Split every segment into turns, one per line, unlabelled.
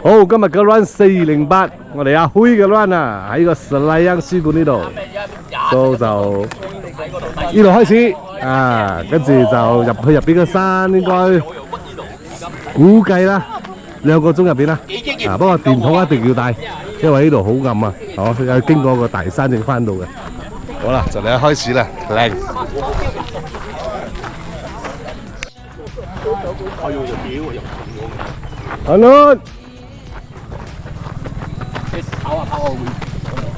好，今日嘅 run 408，我哋阿輝嘅 run 啊，喺個 Selayang 書館呢度，就呢度開始啊，跟住就入去入邊嘅山，應該估計啦2個鐘入邊啦，啊，不過電筒一定要帶，因為呢度好暗啊，好，有經過個大山正翻到嘅。好啦，就嚟開始啦，靚。阿倫，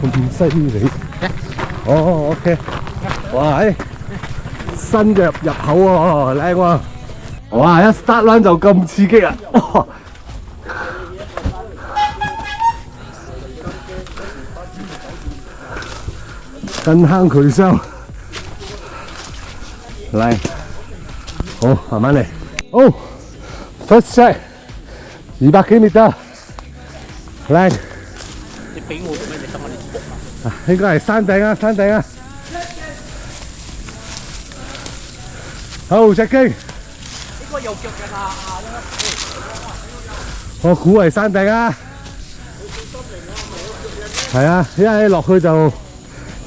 咁犀利！哦 ，OK， 哇，新嘅入口喎，靚喎！哇，一 start run 就咁刺激啊！近坑渠上，嚟，好，慢慢嚟。哦 ，first check， 200幾米得，靚。你俾我咩？你等我哋撲啊！應該係山頂啊，山頂啊。好，隻機。呢個右腳嘅啦。我估係山頂啊。係啊，一係落去就。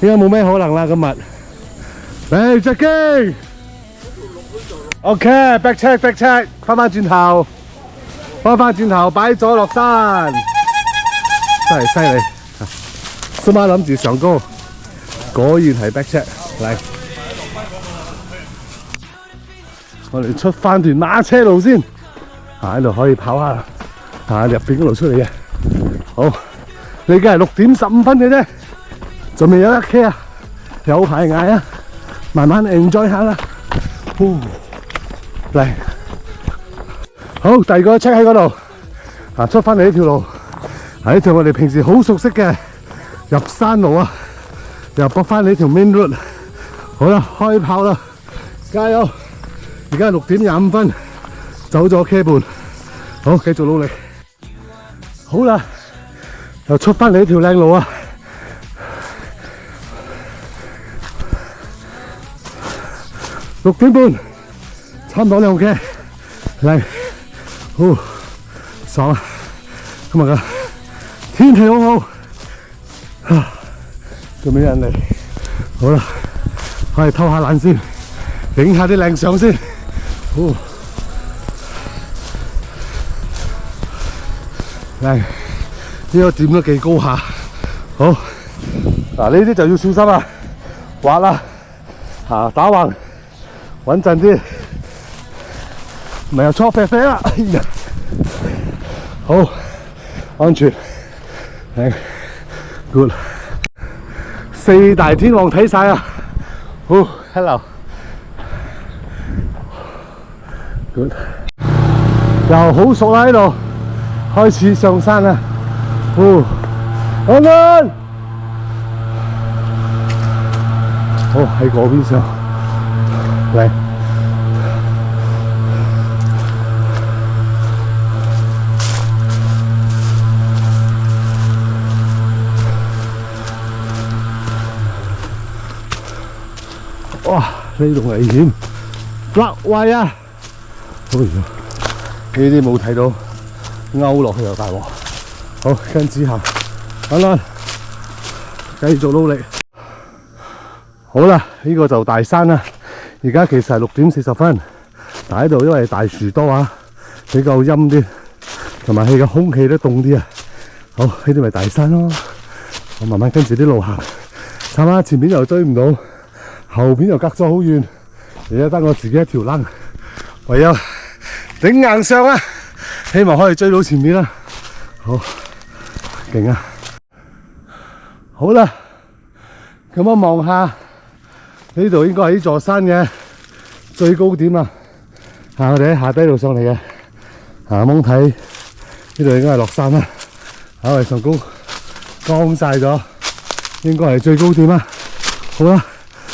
應該冇咩可能啦，今日。嚟隻機 ，OK，back check，back check， 翻轉頭，擺咗落山，真係犀利。今晚諗住上高，果然係 back check。嚟，我哋出翻段馬車路先，喺度可以跑下，入邊嗰度出嚟嘅。好，你而家係6點15分嘅啫。仲未有1K 啊，有排捱啊，慢慢 enjoy 下啦。嚟，好，第二個 check 喺嗰度，出翻嚟呢條路，呢條我哋平時好熟悉嘅入山路啊，又駁翻呢條 main road。好啦，開跑啦，加油！而家6點25分，走咗 K 半，好，繼續努力。好啦，又出翻嚟呢條靚路啊！6點半，差唔多2K，嚟，好爽啊！今日嘅天氣好好，仲未人嚟，好啦，可以偷下懶先，影下啲靚相先。嚟，呢個點都幾高下，好，嗱呢啲就要小心啊，滑啦，打橫。穩陣啲，唔係又錯啡啡啦！哎呀，好安全，係 good， 4大天王睇晒啊！好 ，hello，good， 又好熟啦呢度，開始上山啦，安安，好喺嗰邊上。嚟，哇！呢度危險，落位啊！哎呀，呢啲冇睇到，勾落去又大鑊。好，跟住行，安安，繼續努力。好啦，呢個就大山啦。而家其實係6點40分，但喺度因為大樹多啊，比較陰啲，同埋氣嘅空氣都凍啲啊。好，呢啲咪大山咯。我慢慢跟住啲路行，睇下前面又追唔到，後邊又隔咗好遠，而家得我自己一條躝，唯有頂硬上啊！希望可以追到前面啦。好，勁啊！好啦，咁我望下。呢度應該係呢座山嘅最高點啦，我哋喺下低度上嚟嘅，蒙睇呢度應該係落山啦，我哋上高光晒咗，應該係最高點啦。好啦，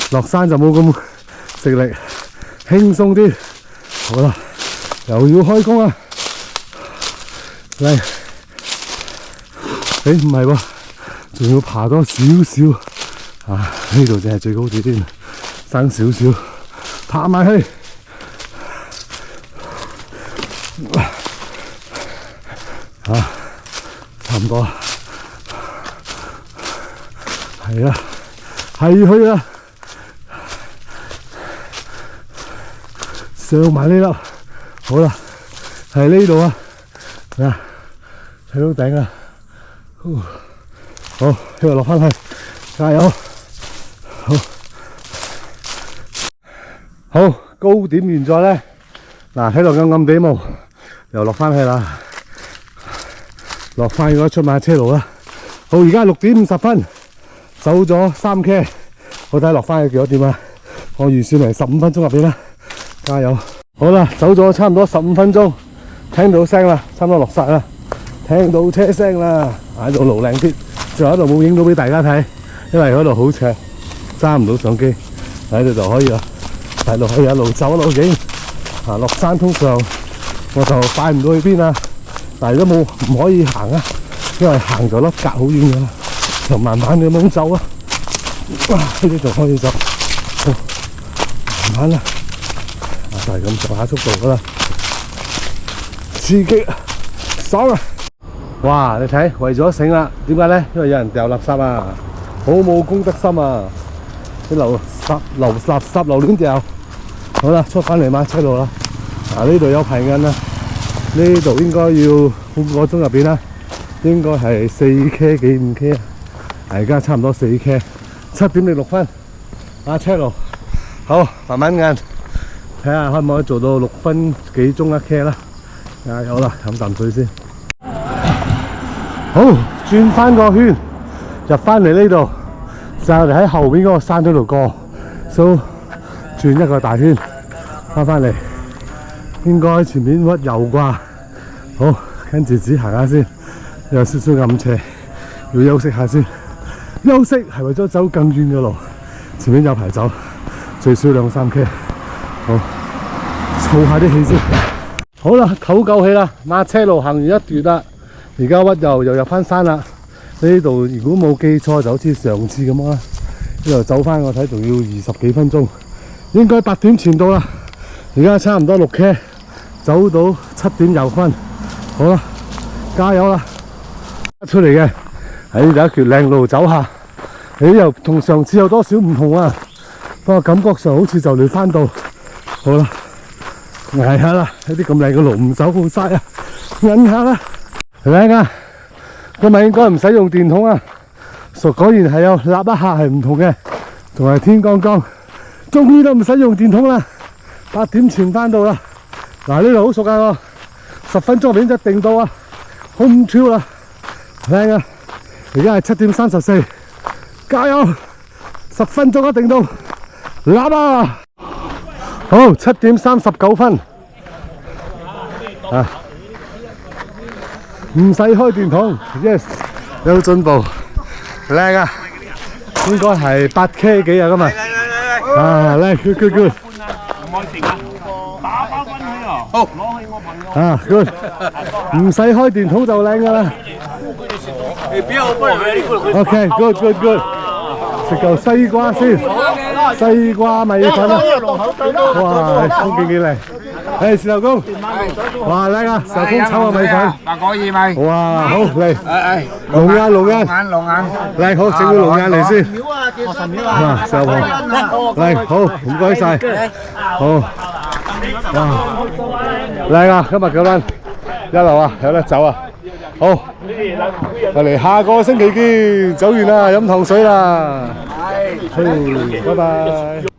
落山就冇咁食力，輕鬆啲。好啦，又要開工啦，嚟，唔係喎，仲要爬多少少，呢度就係最高點添。爭少少，爬埋去，啊，差唔多啦，係啦，係去啦，上埋呢粒，好啦，係呢度啊，嗱，睇到頂啦，好，呢度落翻去，加油，好，高點完咗咧，嗱，喺度暗暗地霧，又落翻去啦。落翻嗰出馬車路啦，好，而家6點50分，走咗3K， 我睇落翻去幾多點啊？我預算係15分鐘入邊啦，加油！好啦，走咗差唔多15分鐘，聽到聲啦，差唔多落晒啦，聽到車聲啦，喺度路靚啲，最後喺度冇影到俾大家睇，因為嗰度好斜，揸唔到相機，喺度就可以啦，喺度可以一路走一路影。啊，落山通常我就快唔到去邊啦。但係都冇唔可以行啊，因為行就甩格好遠㗎啦，就慢慢咁樣走啊。哇，呢啲就可以走，好慢慢啦，就係咁上下速度㗎啦，刺激啊，爽啊！哇，你睇為咗醒啦，點解咧？因為有人掉垃圾啊，好冇公德心啊！啲垃圾留亂掉，好啦，出翻嚟馬車路啦。嗱，呢度有排銀啦。呢度應該要半個鐘入邊啦，應該係4K 幾5K 啊，而家差唔多4K， 7點06分，馬車路，好慢慢按，睇下可唔可以做到6分幾鐘一 K 啦，加油啦，飲啖水先。好，轉翻個圈，入翻嚟呢度，就係喺後邊嗰個山嗰度過，so 轉一個大圈，翻翻嚟。應該前面屈右啩，好，跟住只行下先，有少少暗斜，要休息下先。休息係為咗走更遠嘅路，前面有排走，最少2、3K。好，儲下啲氣先。好啦，唞夠氣啦，馬車路行完一段啦，而家屈右又入翻山啦。呢度如果冇記錯，就好似上次咁啦。呢度走翻我睇仲要20幾分鐘，應該8點前到啦。而家差唔多6K。走到7點9分，好啦，加油啦！出嚟嘅喺呢度一條靚路走下，又同上次有多少唔同啊？不過感覺上好似就嚟翻到，好啦，捱下啦！呢啲咁靚嘅路唔走好嘥啊，忍下啦！靚啊！今日應該唔使用電筒啊，果然係有立一下係唔同嘅，同埋天光光，終於都唔使用電筒啦！8點前翻到啦！嗱，呢度好熟啊，我10分鐘入邊一定到啊 ，home trail 啦，靚啊！而家係7點34，加油！10分鐘一定到，喇叭！好，7點39分，啊，唔使開電筒 ，yes， 有進步，靚啊！應該係8K 幾啊今日，啊，靚 ，good。好，攞去我朋友。啊 ，good， 唔使開電筒就靚噶啦。OK，good。食嚿西瓜先，西瓜米粉啊！哇，風景幾靚。誒，石頭公，哇，靚啊！石頭公炒個米粉。嗱，可以咪？哇，好嚟。龍眼。嚟，好，整個龍眼嚟先。啊，石頭公，嚟，好，唔該晒。好。哇，靚啊！今日咁樣一流啊，有得走啊！好，我哋下個星期見，走完啦，飲糖水啦，拜拜。